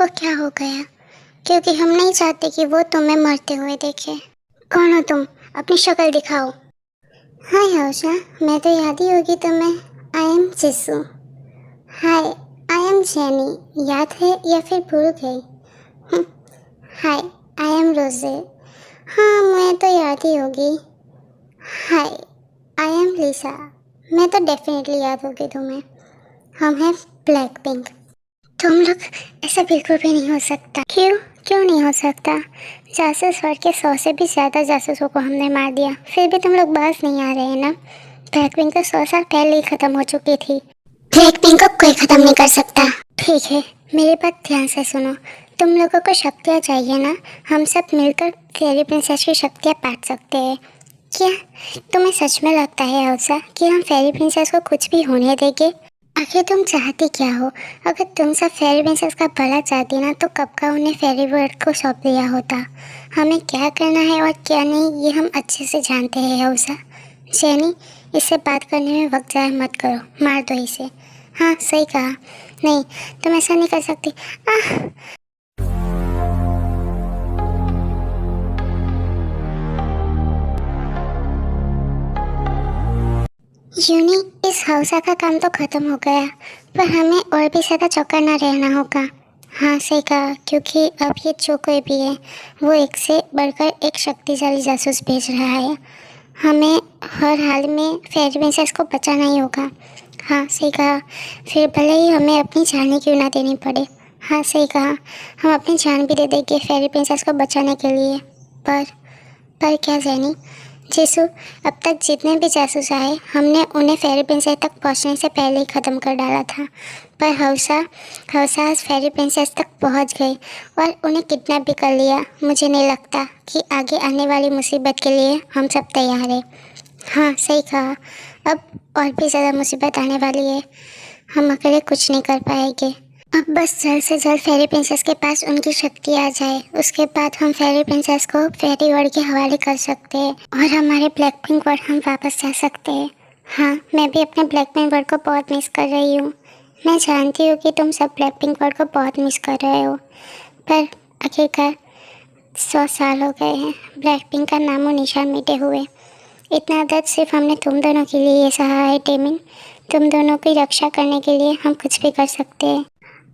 को क्या हो गया? क्योंकि हम नहीं चाहते कि वो तुम्हें मरते हुए देखे। कौन हो तुम? अपनी शक्ल दिखाओ। हाय हौशा, मैं तो याद ही होगी तुम्हें। I am Jisoo. Hi, I am Jennie. याद है या फिर भूल गई? हम्म, हाय, आई एम रोजे। हाँ, मैं तो याद ही होगी। हाय, आई एम लिसा। मैं तो डेफिनेटली याद होगी तुम्हें। हम हैं ब्लैक पिंक। तुम लोग, ऐसा बिल्कुल भी नहीं हो सकता। क्यों? क्यों नहीं हो सकता? जासूस वर्ग के 100 से भी ज़्यादा जासूसों को हमने मार दिया, फिर भी तुम लोग बाज नहीं आ रहे हैं ना? ब्लैक पिंक तो 100 साल पहले ही खत्म हो चुकी थी। ब्लैक पिंक को कोई खत्म नहीं कर सकता। ठीक है, मेरी बात ध्यान से सुनो। तुम लोगों को शक्तियाँ चाहिए ना? हम सब मिलकर फेरी प्रिंसेस की शक्तियाँ बांट सकते हैं। क्या तुम्हें सच में लगता है हौसा कि हम फेरी प्रिंसेस को कुछ भी होने देंगे? आखिर तुम चाहती क्या हो? अगर तुम सब फेरी प्रिंसेस का भला चाहती ना तो कब का उन्हें फेरी वर्ल्ड को सौंप दिया होता। हमें क्या करना है और क्या नहीं ये हम अच्छे से जानते हैं हौसा। जेनी, इससे बात करने में वक्त ज़ाया मत करो, मार दो इसे। हाँ, सही कहा। नहीं, तुम ऐसा नहीं कर सकती। आह! यूनी, इस हौसा का काम तो खत्म हो गया, पर हमें और भी ज़्यादा चौकन्ना रहना होगा। हाँ, सही कहा, क्योंकि अब ये जो कोई भी है वो एक से बढ़कर एक शक्तिशाली जासूस भेज रहा है। हमें हर हाल में फेरी प्रिंसेस को बचाना ही होगा। हाँ, सही कहा, फिर भले ही हमें अपनी जान ही क्यों ना देनी पड़े। हाँ, सही कहा, हम अपनी जान भी दे देंगे फेरी प्रिंसेस को बचाने के लिए। पर क्या जैनी? जीसू, अब तक जितने भी जासूस आए हमने उन्हें फेरी प्रिंसेस तक पहुंचने से पहले ही ख़त्म कर डाला था। पर हौसा हौसा आज फेरी प्रिंसेस तक पहुंच गई और उन्हें किडनैप भी कर लिया। मुझे नहीं लगता कि आगे आने वाली मुसीबत के लिए हम सब तैयार हैं। हाँ, सही कहा, अब और भी ज़्यादा मुसीबत आने वाली है। हम अकेले कुछ नहीं कर पाएंगे। अब बस जल्द से जल्द फेरी प्रिंसेस के पास उनकी शक्ति आ जाए, उसके बाद हम फेरी प्रिंसेस को फेरी वर्ल्ड के हवाले कर सकते हैं और हमारे ब्लैक पिंक वर्ल्ड हम वापस जा सकते हैं। हाँ, मैं भी अपने ब्लैक पिंक वर्ल्ड को बहुत मिस कर रही हूँ। मैं जानती हूँ कि तुम सब ब्लैक पिंक वर्ल्ड को बहुत मिस कर रहे हो, पर आखिरकार 100 साल हो गए हैं ब्लैक पिंक का नामो निशान मिटे हुए। इतना दर्द सिर्फ हमने तुम दोनों के लिए ये सहा है टेमिन। तुम दोनों की रक्षा करने के लिए हम कुछ भी कर सकते हैं।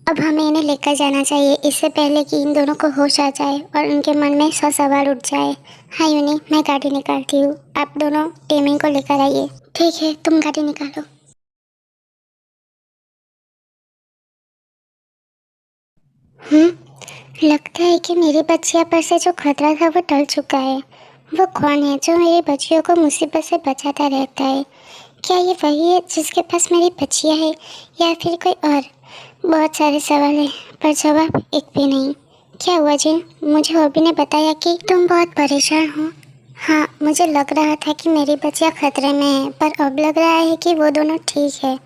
अब हमें इन्हें लेकर जाना चाहिए, इससे पहले कि इन दोनों को होश आ जाए और उनके मन में 100 सवाल उठ जाए। हाँ यूनी, मैं गाड़ी निकालती हूँ, आप दोनों टेमिंग को लेकर आइए। ठीक है, तुम गाड़ी निकालो। लगता है कि मेरी बच्चिया पर से जो खतरा था वो टल चुका है। वो कौन है जो मेरी बच्चियों को मुसीबत से बचाता रहता है? क्या ये वही है जिसके पास मेरी बच्चियाँ है या फिर कोई और? बहुत सारे सवाल हैं पर जवाब एक भी नहीं। क्या हुआ जिन? मुझे हॉबी ने बताया कि तुम बहुत परेशान हो। हाँ, मुझे लग रहा था कि मेरी बच्चियाँ खतरे में है, पर अब लग रहा है कि वो दोनों ठीक है।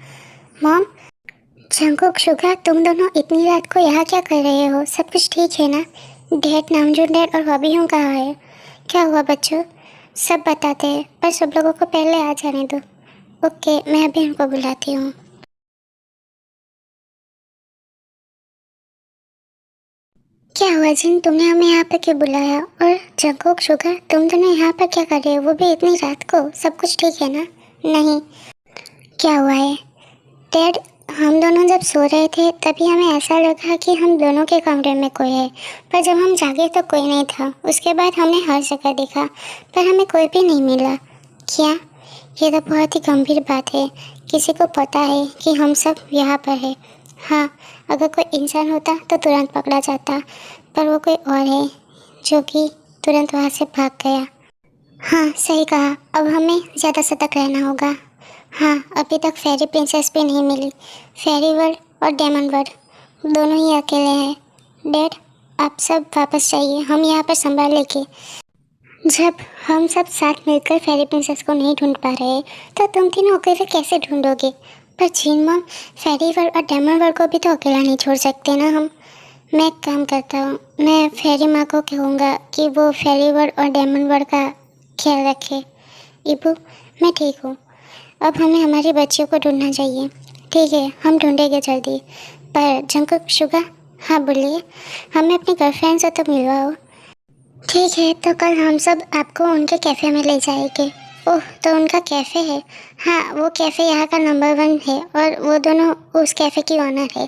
मॉम, जंकुक, शुगा, तुम दोनों इतनी रात को यहाँ क्या कर रहे हो? सब कुछ ठीक है ना? डैड, नामजून डैड और हॉबी हूँ कहाँ है? क्या हुआ बच्चों? सब बताते हैं, पर सब लोगों को पहले आ जाने दो। ओके, मैं अभी उनको बुलाती हूँ। क्या हुआ जिन, तुमने हमें यहाँ पर क्यों बुलाया? और जंकुक, शुगा, तुम दोनों यहाँ पर क्या कर रहे हो, वो भी इतनी रात को? सब कुछ ठीक है ना? नहीं। क्या हुआ है डैड? हम दोनों जब सो रहे थे तभी हमें ऐसा लगा कि हम दोनों के कमरे में कोई है, पर जब हम जागे तो कोई नहीं था। उसके बाद हमने हर जगह देखा पर हमें कोई भी नहीं मिला। क्या? ये तो बहुत ही गंभीर बात है। किसी को पता है कि हम सब यहाँ पर है? हाँ, अगर कोई इंसान होता तो तुरंत पकड़ा जाता, पर वो कोई और है जो कि तुरंत वहाँ से भाग गया। हाँ, सही कहा, अब हमें ज़्यादा सतर्क रहना होगा। हाँ, अभी तक फेरी प्रिंसेस भी नहीं मिली। फेरी वर्ल्ड और डेमन वर्ल्ड दोनों ही अकेले हैं। डैड, आप सब वापस जाइए, हम यहाँ पर संभाल लेंगे। जब हम सब साथ मिलकर फेरी प्रिंसेस को नहीं ढूंढ पा रहे तो तुम तीनों अकेले कैसे ढूंढोगे? पर जीन मॉम, फेरी वर्ल्ड और डेमन वर्ल्ड को भी तो अकेला नहीं छोड़ सकते ना हम। मैं एक काम करता हूँ, मैं फेरी माँ को कहूँगा कि वो फेरी वर्ल्ड और डेमन वर्ल्ड का ख्याल रखे। इबू, मैं ठीक हूँ, अब हमें हमारी बच्चियों को ढूंढना चाहिए। ठीक है, हम ढूंढेंगे जल्दी। पर जंकुक, शुगा, हाँ बोलिए, हमें अपनी गर्लफ्रेंड से तो मिलवाओ। ठीक है, तो कल हम सब आपको उनके कैफ़े में ले जाएंगे। ओह, तो उनका कैफ़े है? हाँ, वो कैफ़े यहाँ का नंबर 1 है और वो दोनों उस कैफ़े की ओनर है।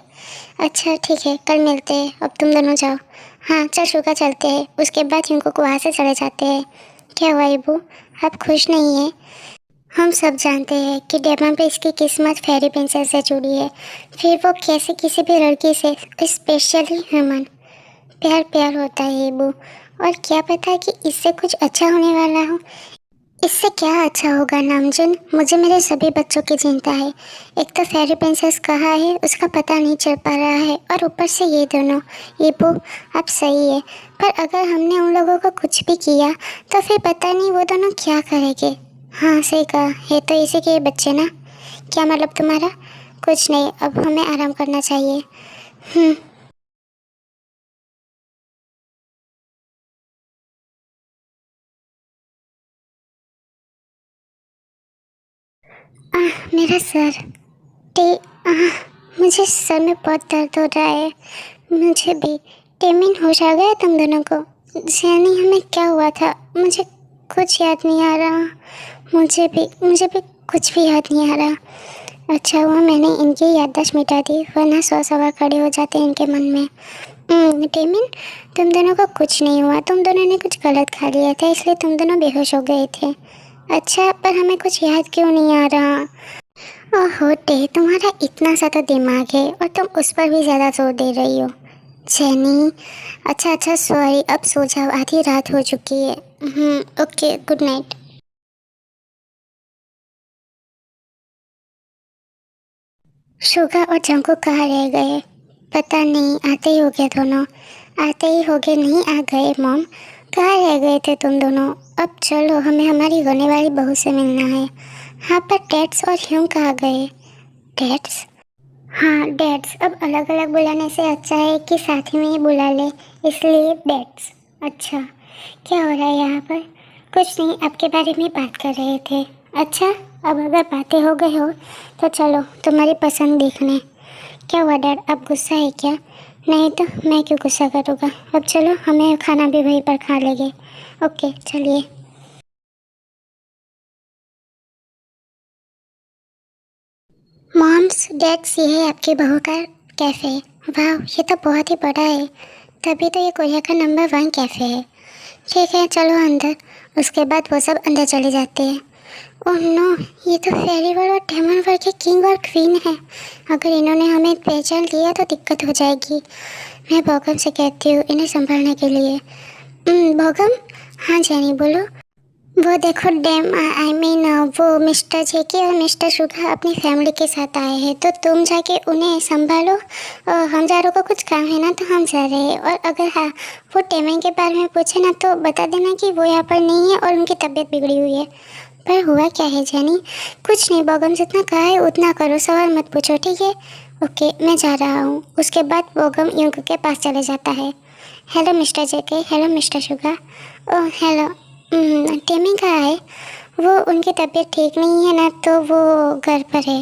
अच्छा ठीक है, कल मिलते हैं, अब तुम दोनों जाओ। हाँ चल शुगा, चलते हैं, उसके बाद इनको वहाँ से चले जाते हैं। क्या हुआ इबू, आप खुश नहीं हैं? हम सब जानते हैं कि डेमन पे इसकी किस्मत फेरी प्रिंसेस से जुड़ी है, फिर वो कैसे किसी भी लड़की से, स्पेशली ह्यूमन, प्यार प्यार होता है ये वो। और क्या पता कि इससे कुछ अच्छा होने वाला हो। इससे क्या अच्छा होगा नामजन, मुझे मेरे सभी बच्चों की चिंता है। एक तो फेरी प्रिंसेस कहाँ है उसका पता नहीं चल पा रहा है, और ऊपर से ये दोनों। ये वो, आप सही है, पर अगर हमने उन लोगों को कुछ भी किया तो फिर पता नहीं वो दोनों क्या करेंगे। हाँ सही कहा, ये तो इसी के बच्चे ना। क्या मतलब तुम्हारा? कुछ नहीं, अब हमें आराम करना चाहिए। हम्म। मेरा सर, टे मुझे सर में बहुत दर्द हो रहा है। मुझे भी। टेमिन होश आ गया तुम दोनों को? जैनी हमें क्या हुआ था, मुझे कुछ याद नहीं आ रहा। मुझे भी कुछ भी याद नहीं आ रहा। अच्छा हुआ मैंने इनकी याददाश्त मिटा दी, वरना 100 सवाल खड़े हो जाते इनके मन में। टेमिन, तुम दोनों को कुछ नहीं हुआ, तुम दोनों ने कुछ गलत खा लिया था इसलिए तुम दोनों बेहोश हो गए थे। अच्छा, पर हमें कुछ याद क्यों नहीं आ रहा? ओहो टे, तुम्हारा इतना सा तो दिमाग है और तुम उस पर भी ज़्यादा जोर दे रही हो। जेनी, अच्छा अच्छा सॉरी, अब सो जाओ, आधी रात हो चुकी है। Okay, good night. शुगा और जंकू कहाँ रह गए? पता नहीं, आते ही हो गए दोनों। आते ही हो गए नहीं, आ गए मॉम। कहाँ रह गए थे तुम दोनों? अब चलो, हमें हमारी होने वाली बहू से मिलना है। हाँ, पर डैड्स और ह्यूम कहाँ गए? डैड्स? हाँ डैड्स, अब अलग अलग बुलाने से अच्छा है कि साथ ही में ही बुला ले, इसलिए डैड्स। अच्छा, क्या हो रहा है यहाँ पर? कुछ नहीं, आपके बारे में बात कर रहे थे। अच्छा, अब अगर बातें हो गई हो तो चलो तुम्हारी पसंद देखने। क्या हुआ डैड, अब गुस्सा है क्या? नहीं तो मैं क्यों गुस्सा करूँगा। अब चलो, हमें खाना भी वहीं पर खा लेंगे। ओके चलिए। मॉम्स डैड्स, ये है आपकी बहू का कैफ़े। वाह, ये तो बहुत ही बड़ा है, तभी तो ये कोरिया का नंबर 1 कैफ़े है। ठीक है, चलो अंदर। उसके बाद वो सब अंदर चले जाते हैं। ओह नो, ये तो फेरी वर्ल्ड और डेमन वर्ल्ड के किंग और क्वीन है। अगर इन्होंने हमें पहचान लिया तो दिक्कत हो जाएगी। मैं भौगम से कहती हूँ इन्हें संभालने के लिए। भौगम? हाँ जैनी बोलो। वो देखो डैम, आई मीन वो मिस्टर जेके और मिस्टर शुगा अपनी फैमिली के साथ आए हैं, तो तुम जाके उन्हें संभालो। और हम चारों को कुछ काम है ना, तो हम जा रहे हैं। और अगर हाँ, वो टेमिंग के बारे में पूछे ना तो बता देना कि वो यहाँ पर नहीं है और उनकी तबीयत बिगड़ी हुई है। पर हुआ क्या है जैनी? कुछ नहीं, बोगम जितना कहा है उतना करो, सवाल मत पूछो, ठीक है? ओके, मैं जा रहा हूँ। उसके बाद बोगम युंग के पास चले जाता है। Hello mister JK, hello mister Suga. Oh hello. टेमी कहाँ है? वो, उनकी तबीयत ठीक नहीं है ना, तो वो घर पर है।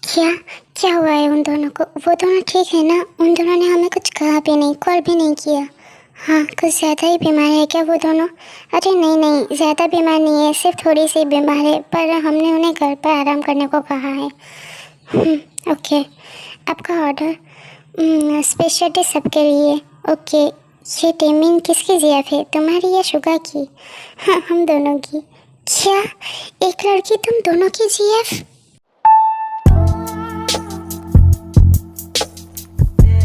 क्या? क्या हुआ है उन दोनों को? वो दोनों ठीक है ना? उन दोनों ने हमें कुछ कहा भी नहीं, कॉल भी नहीं किया। हाँ, कुछ ज़्यादा ही बीमार है क्या वो दोनों? अरे नहीं नहीं, ज़्यादा बीमार नहीं है, सिर्फ थोड़ी सी बीमार है, पर हमने उन्हें घर पर आराम करने को कहा है। ओके, आपका ऑर्डर स्पेशल डिश सबके लिए। ओके, ये टेमिंग किसकी जियाफ है, तुम्हारी या शुगा की? हाँ, हम दोनों की। क्या? एक लड़की तुम दोनों की जीएफ?